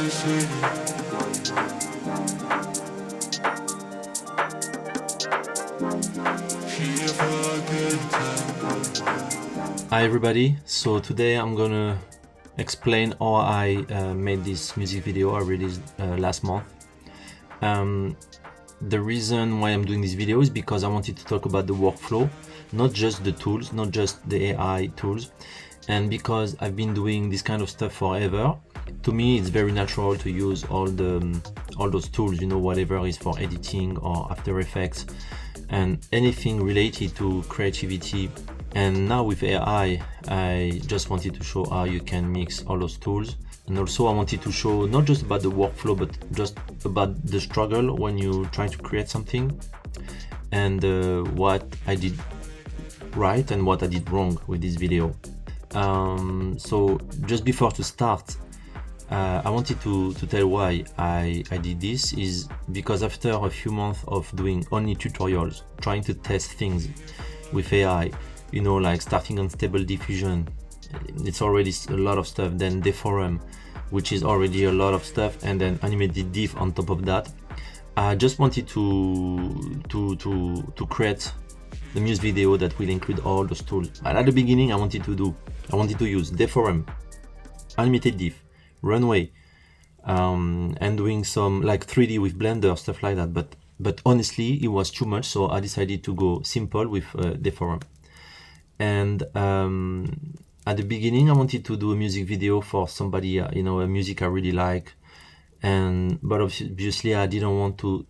Hi everybody, so today I'm gonna explain how I made this music video I released last month. The reason why I'm doing this video is because I wanted to talk about the workflow, not just the tools, not just the AI tools, and because I've been doing this kind of stuff forever. To me it's very natural to use all those tools, you know, whatever is for editing or After Effects and anything related to creativity. And now with AI, I just wanted to show how you can mix all those tools. And also I wanted to show not just about the workflow, but just about the struggle when you try to create something, and what I did right and what I did wrong with this video. So just before to start, I wanted to tell why I did this is because after a few months of doing only tutorials, trying to test things with AI, you know, like starting on Stable Diffusion, it's already a lot of stuff, then Deforum, which is already a lot of stuff, and then Animated Diff on top of that. I just wanted to create the music video that will include all those tools. But at the beginning I wanted to use Deforum, Animated Diff, Runway, and doing some like 3D with Blender, stuff like that, but honestly it was too much, so I decided to go simple with Deforum. And at the beginning I wanted to do a music video for somebody, you know, a music I really like, but obviously I didn't want to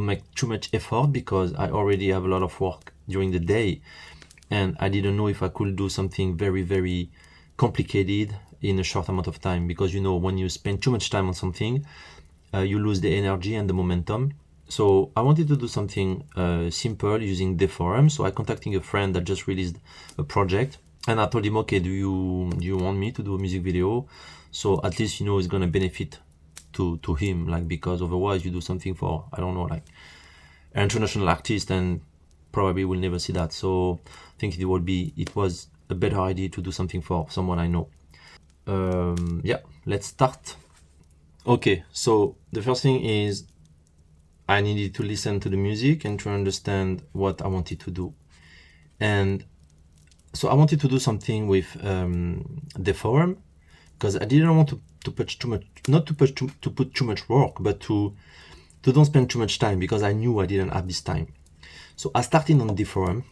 make too much effort because I already have a lot of work during the day, and I didn't know if I could do something very, very complicated in a short amount of time, because you know, when you spend too much time on something, you lose the energy and the momentum. So I wanted to do something simple using Deforum. So I contacted a friend that just released a project, and I told him, okay, do you want me to do a music video? So at least, you know, it's gonna benefit to him, like, because otherwise you do something for, I don't know, like an international artist, and probably will never see that. So I think it was a better idea to do something for someone I know. Yeah, let's start. Okay, so the first thing is I needed to listen to the music and to understand what I wanted to do. And so I wanted to do something with Deforum, because I didn't want to put too much, not to put too much work, but to don't spend too much time, because I knew I didn't have this time. So I started on Deforum,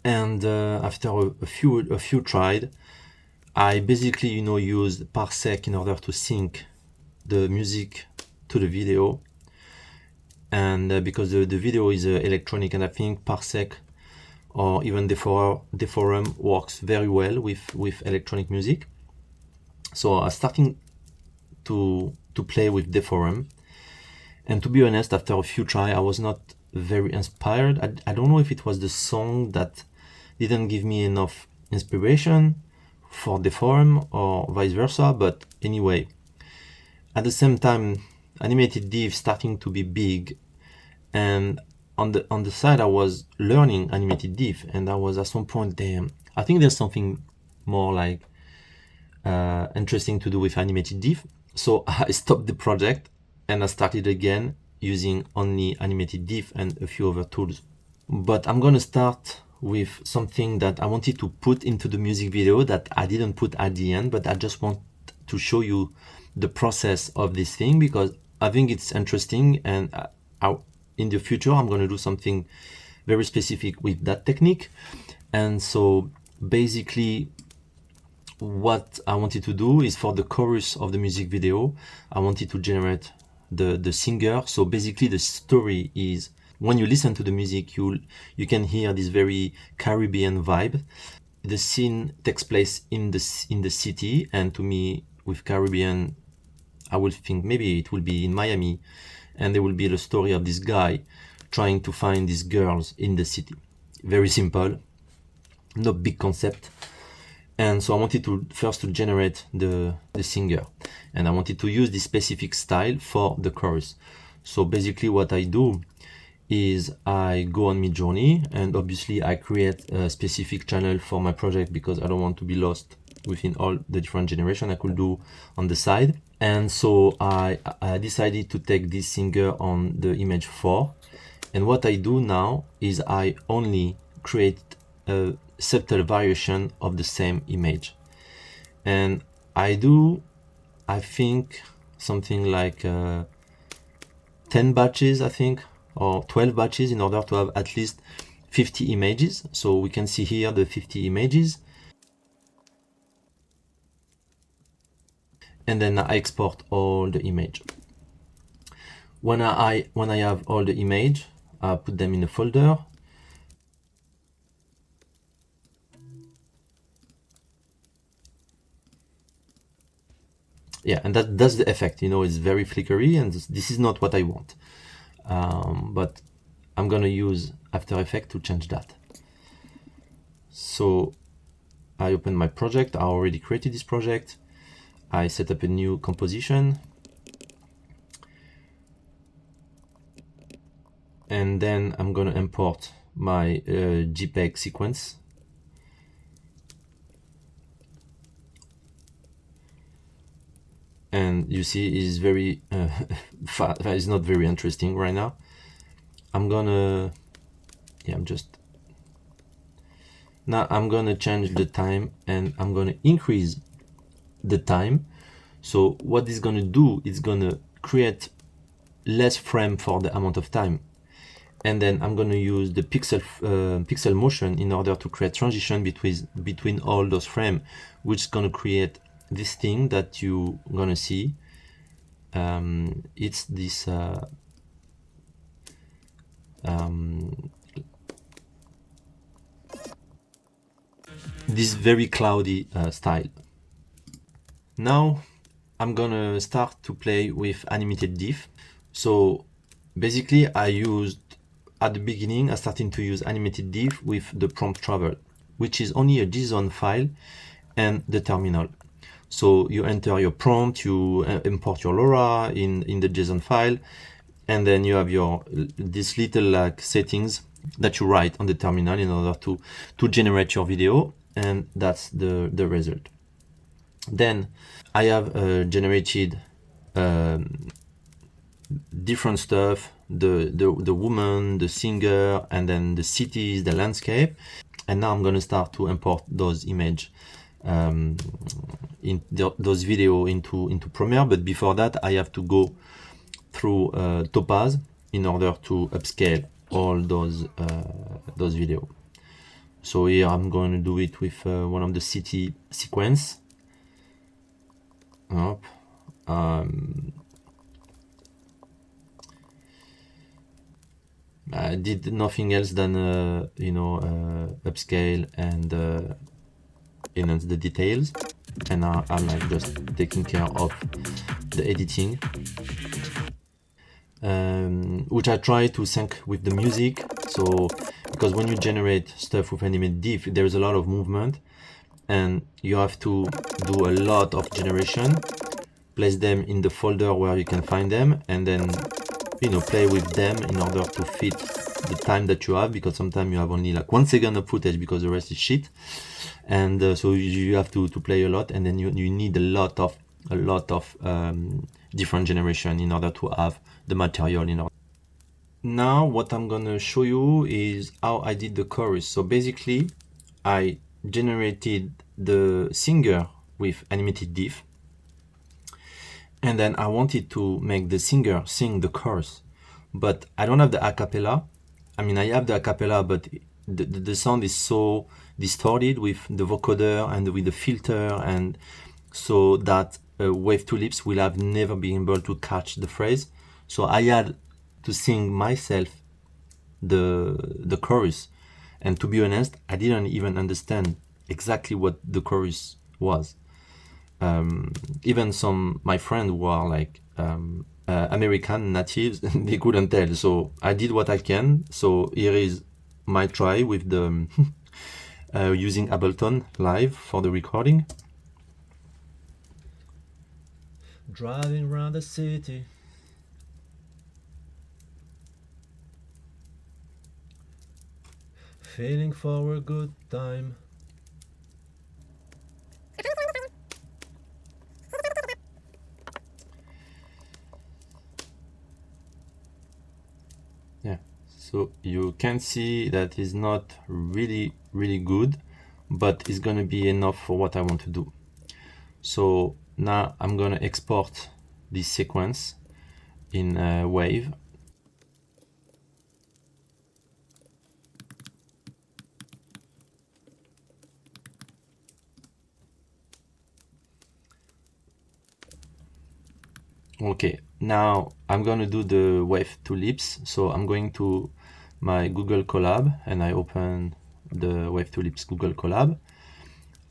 and after a few tried, I basically, you know, used Parsec in order to sync the music to the video. And because the video is electronic, and I think Parsec or even Deforum works very well with electronic music. So I started to play with Deforum, and to be honest, after a few tries, I was not very inspired. I don't know if it was the song that didn't give me enough inspiration for Deforum or vice versa, but anyway, at the same time, Animated Diff starting to be big, and on the side I was learning Animated Diff, and I was at some point, damn, I think there's something more like interesting to do with Animated Diff. So I stopped the project and I started again using only Animated Diff and a few other tools. But I'm gonna start with something that I wanted to put into the music video that I didn't put at the end, but I just want to show you the process of this thing, because I think it's interesting, and in the future I'm going to do something very specific with that technique. And so basically what I wanted to do is, for the chorus of the music video, I wanted to generate the singer. So basically the story is, when you listen to the music, you can hear this very Caribbean vibe. The scene takes place in the city, and to me, with Caribbean, I would think maybe it will be in Miami, and there will be the story of this guy trying to find these girls in the city. Very simple, no big concept. And so I wanted to first to generate the singer, and I wanted to use this specific style for the chorus. So basically what I do is I go on Midjourney, and obviously I create a specific channel for my project because I don't want to be lost within all the different generation I could do on the side. And so I decided to take this singer on the image 4. And what I do now is I only create a subtle variation of the same image. And I do, I think, something like 10 batches, I think, or 12 batches in order to have at least 50 images. So we can see here the 50 images. And then I export all the image. When I have all the image, I put them in a folder. Yeah, and that's the effect, you know, it's very flickery, and this is not what I want. But I'm gonna use After Effects to change that. So I open my project. I already created this project. I set up a new composition. And then I'm gonna import my JPEG sequence. And you see it's very it's not very interesting right now. I'm gonna now I'm gonna change the time, and I'm gonna increase the time. So what it's gonna do, it's gonna create less frame for the amount of time. And then I'm gonna use the pixel motion in order to create transition between all those frames, which is gonna create this thing that you gonna see. It's this this very cloudy style. Now I'm gonna start to play with animated diff. So basically I used, at the beginning I started to use animated diff with the prompt travel, which is only a JSON file and the terminal. So you enter your prompt, you import your LoRa in the JSON file, and then you have your this little like settings that you write on the terminal in order to generate your video, and that's the result. Then I have generated different stuff, the woman, the singer, and then the cities, the landscape. And now I'm going to start to import those image in those video into Premiere. But before that, I have to go through Topaz in order to upscale all those video. So here I'm going to do it with one of the city sequence. I did nothing else than upscale and enhance the details, and I'm like just taking care of the editing, which I try to sync with the music. So because when you generate stuff with animated diff, there's a lot of movement, and you have to do a lot of generation, place them in the folder where you can find them, and then play with them in order to fit the time that you have, because sometimes you have only like 1 second of footage because the rest is shit, and so you have to play a lot, and then you need a lot of different generation in order to have the material in order. Now what I'm gonna show you is how I did the chorus. So basically I generated the singer with animated diff, and then I wanted to make the singer sing the chorus, but I don't have the acapella. I mean, I have the acapella, but the sound is so distorted with the vocoder and with the filter, and so that Wave Tulips will have never been able to catch the phrase. So I had to sing myself the chorus, and to be honest, I didn't even understand exactly what the chorus was. Even my friends who are like American natives, they couldn't tell. So I did what I can. So here is my try with the using Ableton Live for the recording. Driving around the city, feeling for a good time. So you can see that is not really good, but it's gonna be enough for what I want to do. So now I'm gonna export this sequence in Wave. Okay, now I'm gonna do the Wave tulips. So I'm going to my Google Colab and I open the Wave tulips Google Colab.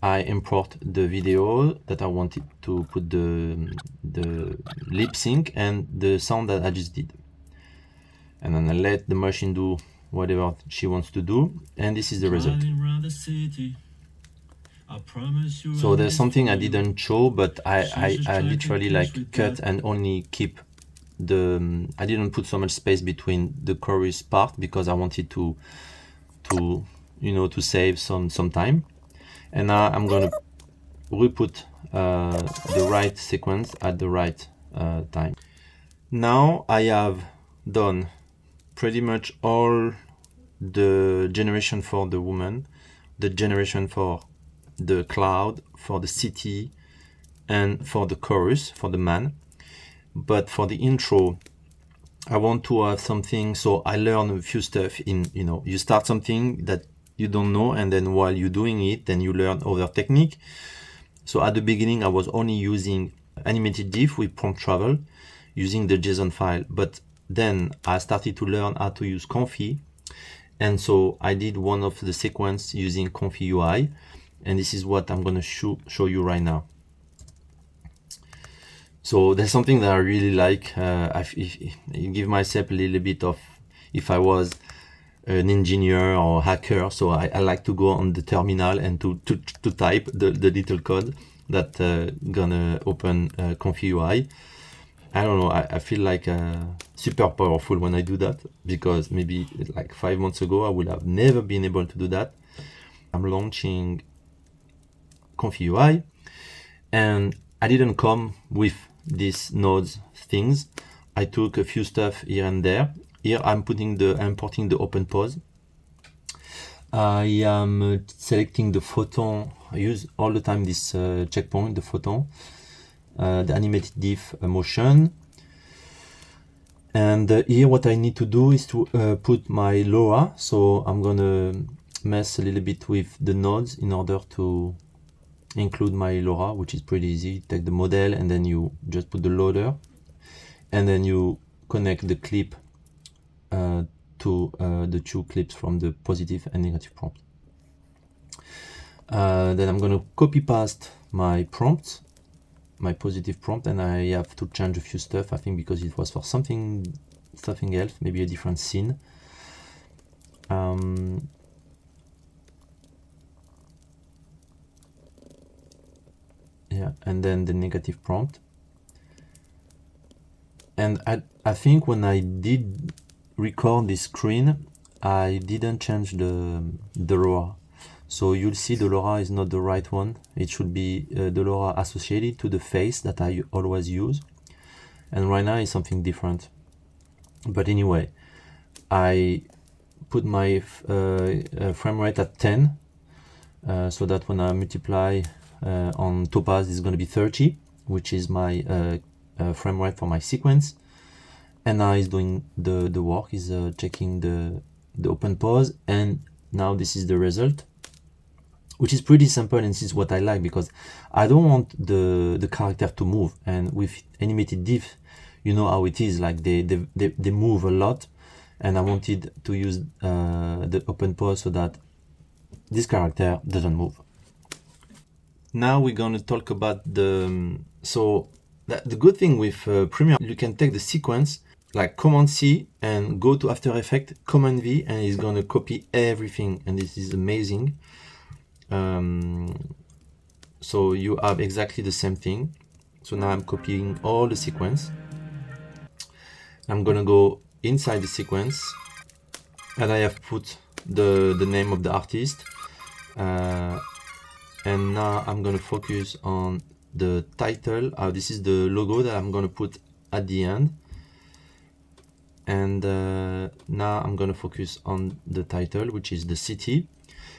I import the video that I wanted to put the lip sync and the sound that I just did. And then I let the machine do whatever she wants to do, and this is the result. So there's something I didn't show, but I literally like cut and only keep the I didn't put so much space between the chorus part because I wanted to you know, to save some time. And now I'm gonna re-put the right sequence at the right time. Now I have done pretty much all the generation for the woman, the generation for the cloud, for the city, and for the chorus, for the man. But for the intro, I want to have something, so I learn a few stuff in, you know, you start something that you don't know, and then while you're doing it, then you learn other technique. So at the beginning, I was only using animated diff with prompt travel, using the JSON file, but then I started to learn how to use Comfy, and so I did one of the sequence using Comfy UI, and this is what I'm gonna show you right now. So there's something that I really like. I give myself a little bit of, if I was an engineer or hacker, so I like to go on the terminal and to type the little code that gonna open Comfy UI. I don't know, I feel like super powerful when I do that, because maybe like 5 months ago I would have never been able to do that. I'm launching Comfy UI, and I didn't come with these nodes things. I took a few stuff here and there. Here I'm importing the open pause. I am selecting the photon. I use all the time this checkpoint, the photon, the animated diff motion. And here what I need to do is to put my LoRa. So I'm gonna mess a little bit with the nodes in order to include my LoRa, which is pretty easy. Take the model and then you just put the loader, and then you connect the clip to the two clips from the positive and negative prompt. Then I'm gonna copy paste my prompt, my positive prompt, and I have to change a few stuff, I think, because it was for something else, maybe a different scene. Yeah, and then the negative prompt. And I think when I did record this screen, I didn't change the LoRa. So you'll see the LoRa is not the right one. It should be the LoRa associated to the face that I always use. And right now it's something different. But anyway, I put my frame rate at 10, so that when I multiply on Topaz, it's going to be 30, which is my frame rate for my sequence. And now he's doing the work, is checking the open pause, and now this is the result, which is pretty simple, and this is what I like, because I don't want the character to move. And with animated diff, you know how it is, like they move a lot, and I wanted to use the open pause so that this character doesn't move. Now we're going to talk about the the good thing with Premiere, you can take the sequence, like Command C, and go to After Effects, Command V, and it's going to copy everything, and this is amazing. So you have exactly the same thing. So now I'm copying all the sequence. I'm gonna go inside the sequence, and I have put the name of the artist, and now I'm gonna focus on the title. This is the logo that I'm gonna put at the end. And now I'm going to focus on the title, which is the city.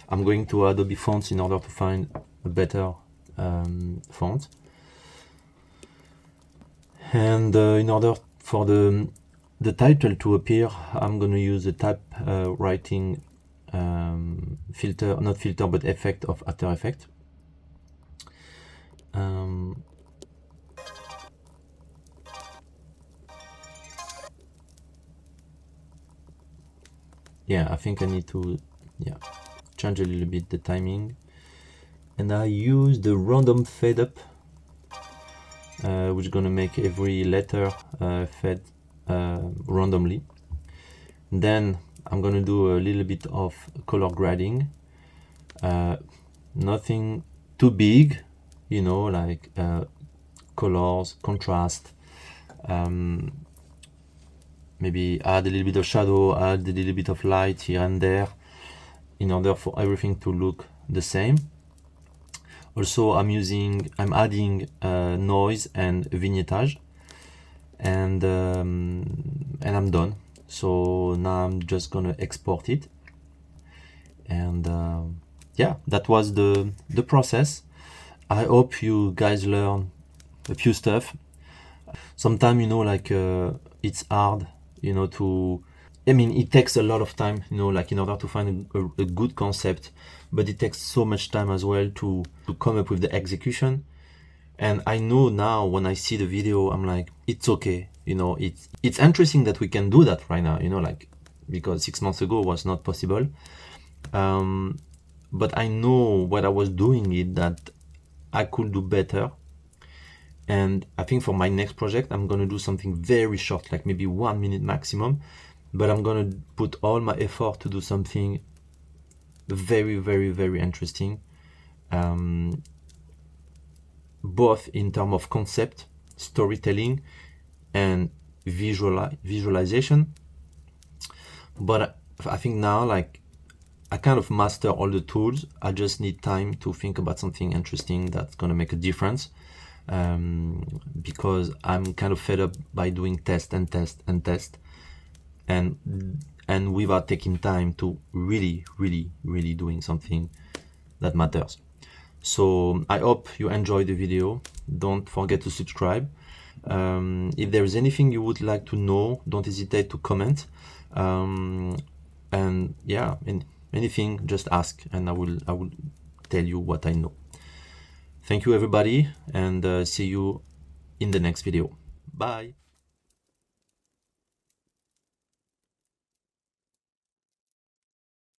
I'm going to Adobe Fonts in order to find a better font. And in order for the title to appear, I'm going to use the type writing filter, not filter, but effect of After Effects. Yeah, I think I need to change a little bit the timing. And I use the random fade up, which is gonna make every letter fade randomly. Then I'm gonna do a little bit of color grading. Nothing too big, you know, like colors, contrast. Maybe add a little bit of shadow, add a little bit of light here and there in order for everything to look the same. Also, I'm adding noise and vignettage, and I'm done. So now I'm just gonna export it, and yeah, that was the process. I hope you guys learn a few stuff. Sometimes, you know, like it's hard, you know, I mean, it takes a lot of time, you know, like in order to find a good concept, but it takes so much time as well to come up with the execution. And I know now when I see the video, I'm like, it's okay, you know, it's interesting that we can do that right now, you know, like, because 6 months ago was not possible. But I know what I was doing it that I could do better. And I think for my next project, I'm going to do something very short, like maybe 1 minute maximum, but I'm going to put all my effort to do something very, very, very interesting, both in terms of concept, storytelling, and visualization. But I think now, like, I kind of master all the tools. I just need time to think about something interesting that's going to make a difference. Because I'm kind of fed up by doing test and test and test, and without taking time to really doing something that matters. So I hope you enjoyed the video. Don't forget to subscribe. If there is anything you would like to know, don't hesitate to comment. And yeah, anything, just ask, and I will tell you what I know. Thank you, everybody, and see you in the next video. Bye.